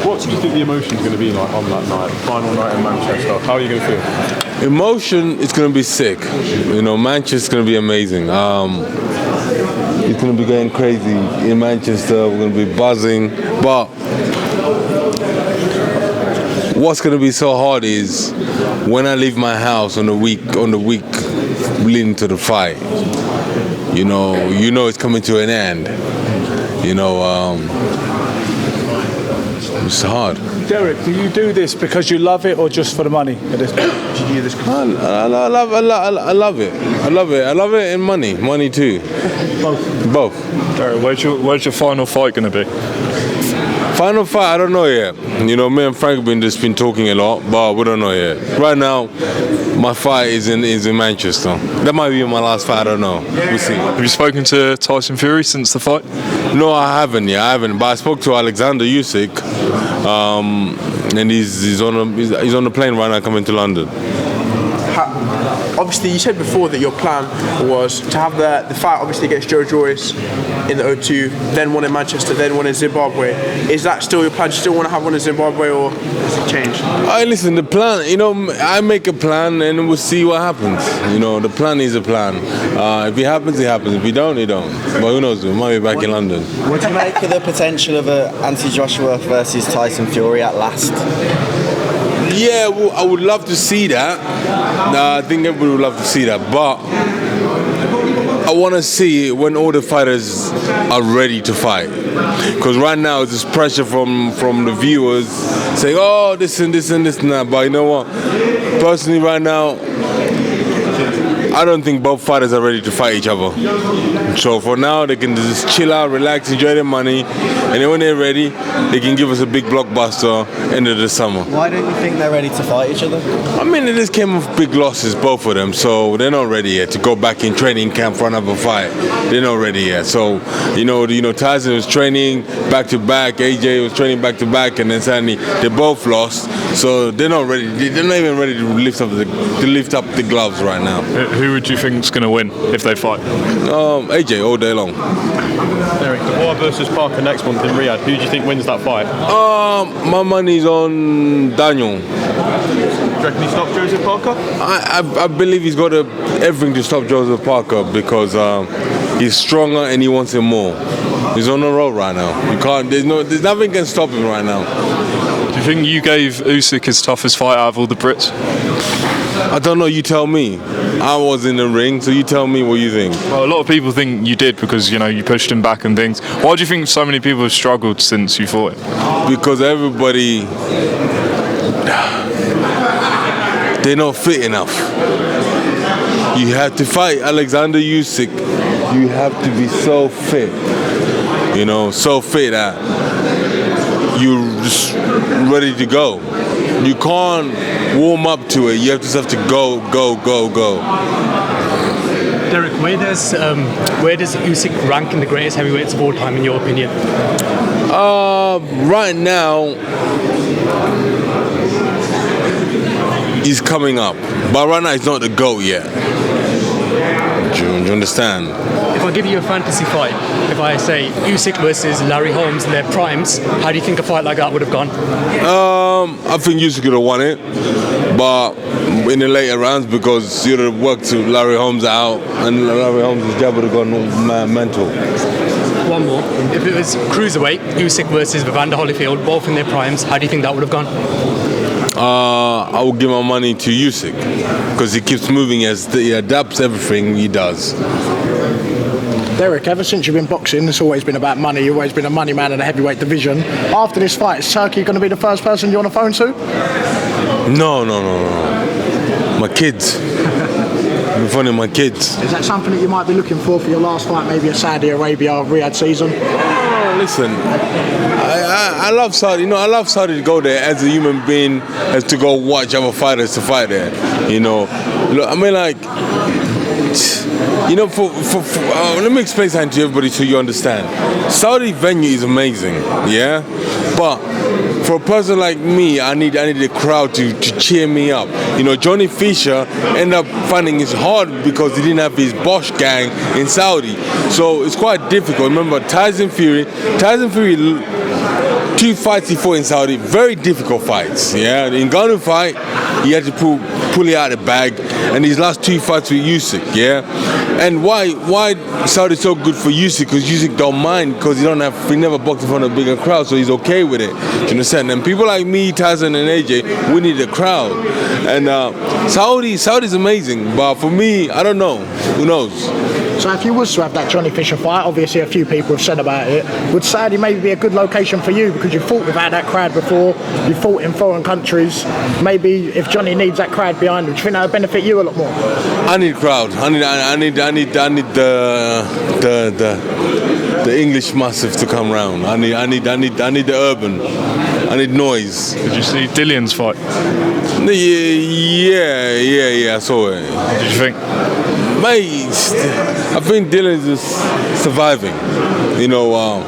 What do you think the emotion's going to be like on that night, final night in Manchester? How are you going to feel? Emotion is going to be sick. Manchester's going to be amazing. It's going to be going crazy in Manchester. We're going to be buzzing. But what's going to be so hard is when I leave my house on the week leading to the fight. It's coming to an end. It's hard. Derek, do you do this because you love it or just for the money at this point? Do you do this? I love it. I love it and money too. Both. Derek, where's your final fight going to be? Final fight, I don't know yet. Me and Frank have just been talking a lot, but we don't know yet. Right now, my fight is in Manchester. That might be my last fight, I don't know. We'll see. Have you spoken to Tyson Fury since the fight? No, I haven't. But I spoke to Alexander Usyk, and he's on the plane right now coming to London. Obviously, you said before that your plan was to have the fight, obviously, against Joe Joyce in the O2, then one in Manchester, then one in Zimbabwe. Is that still your plan? Do you still want to have one in Zimbabwe, or has it changed? Listen, the plan, I make a plan and we'll see what happens. The plan is a plan. If it happens, it happens. If it don't, it don't. But who knows? We might be back in London. What do you make of the potential of Anthony Joshua versus Tyson Fury at last? Yeah, I would love to see that. I think everybody would love to see that. But I want to see when all the fighters are ready to fight. Because right now it's this pressure from the viewers saying, oh, this and this and this and that. But you know what? Personally, right now, I don't think both fighters are ready to fight each other. So for now, they can just chill out, relax, enjoy their money, and then when they're ready, they can give us a big blockbuster end of the summer. Why don't you think they're ready to fight each other? They just came off big losses, both of them, so they're not ready yet to go back in training camp for another fight. They're not ready yet. So, Tyson was training back to back, AJ was training back to back, and then suddenly they both lost. So they're not ready. They're not even ready to lift up the gloves right now. Who would you think is going to win if they fight? AJ all day long. Derek, Chisora versus Parker next month in Riyadh. Who do you think wins that fight? My money's on Daniel. Do you reckon he stops Joseph Parker? I believe he's got everything to stop Joseph Parker because he's stronger and he wants it more. He's on the road right now. There's nothing can stop him right now. Do you think you gave Usyk his toughest fight out of all the Brits? I don't know, you tell me. I was in the ring, so you tell me what you think. Well, a lot of people think you did because, you pushed him back and things. Why do you think so many people have struggled since you fought him? Because everybody, they're not fit enough. You have to fight Alexander Usyk. You have to be so fit. So fit that you're just ready to go. You can't warm up to it. You just have to go. Derek, where does Usyk rank in the greatest heavyweights of all time, in your opinion? Right now, he's coming up, but right now he's not the GOAT yet. Do you understand? If I give you a fantasy fight, if I say Usyk versus Larry Holmes in their primes, how do you think a fight like that would have gone? I think Usyk could have won it, but in the later rounds because you'd have worked to Larry Holmes out, and Larry Holmes' jab would have gone mental. One more. If it was cruiserweight, Usyk versus Evander Holyfield, both in their primes, how do you think that would have gone? I would give my money to Usyk because he keeps moving he adapts everything he does. Derek, ever since you've been boxing, it's always been about money. You've always been a money man in the heavyweight division. After this fight, is Turkey going to be the first person you're on the phone to? No. My kids. I'm funding my kids. Is that something that you might be looking for your last fight, maybe a Saudi Arabia or Riyadh season? Listen, I love Saudi. I love Saudi to go there as a human being, as to go watch other fighters to fight there. Look, let me explain something to everybody so you understand. Saudi venue is amazing, yeah? But for a person like me, I need the crowd to cheer me up. Johnny Fisher ended up finding it hard because he didn't have his Bosch gang in Saudi. So it's quite difficult. Remember, Tyson Fury 2 fights he fought in Saudi, very difficult fights. Yeah, in Ghana fight, he had to pull it out of the bag, and his last 2 fights with Usyk. Yeah, and why Saudi so good for Usyk? Because Usyk don't mind, because he never boxed in front of a bigger crowd, so he's okay with it. Do you understand? And people like me, Tyson, and AJ, we need a crowd. And Saudi's amazing, but for me, I don't know. Who knows? So if you was to have that Johnny Fisher fight, obviously a few people have said about it, would Saudi maybe be a good location for you because you fought without that crowd before, you fought in foreign countries, maybe if Johnny needs that crowd behind him, do you think that would benefit you a lot more? I need crowd. I need the English massive to come round. I need the urban. I need noise. Did you see Dillian's fight? Yeah, I saw it. What did you think? Mate, I think Dylan's just surviving. You know,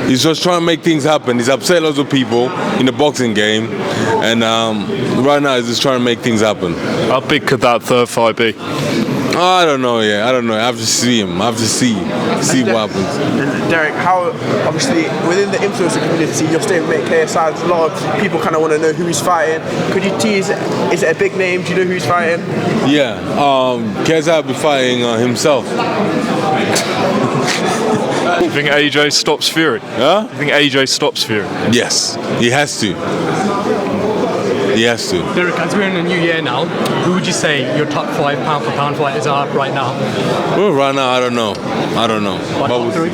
he's just trying to make things happen. He's upset lots of people in the boxing game, and right now he's just trying to make things happen. How big could that third fight be? I don't know. Yeah, I don't know. I have to see him. I have to see what happens. And Derek, how obviously within the influencer community, you're staying with KSI. A lot of people kind of want to know who he's fighting. Could you tease? Is it a big name? Do you know who he's fighting? Yeah, KSI will be fighting himself. Do you think AJ stops Fury? Huh? Do you think AJ stops Fury? Yes, he has to. He has to. Derek, as we're in a new year now, who would you say your top 5 pound for pound fighters are right now? Well, right now, I don't know. What, top 3?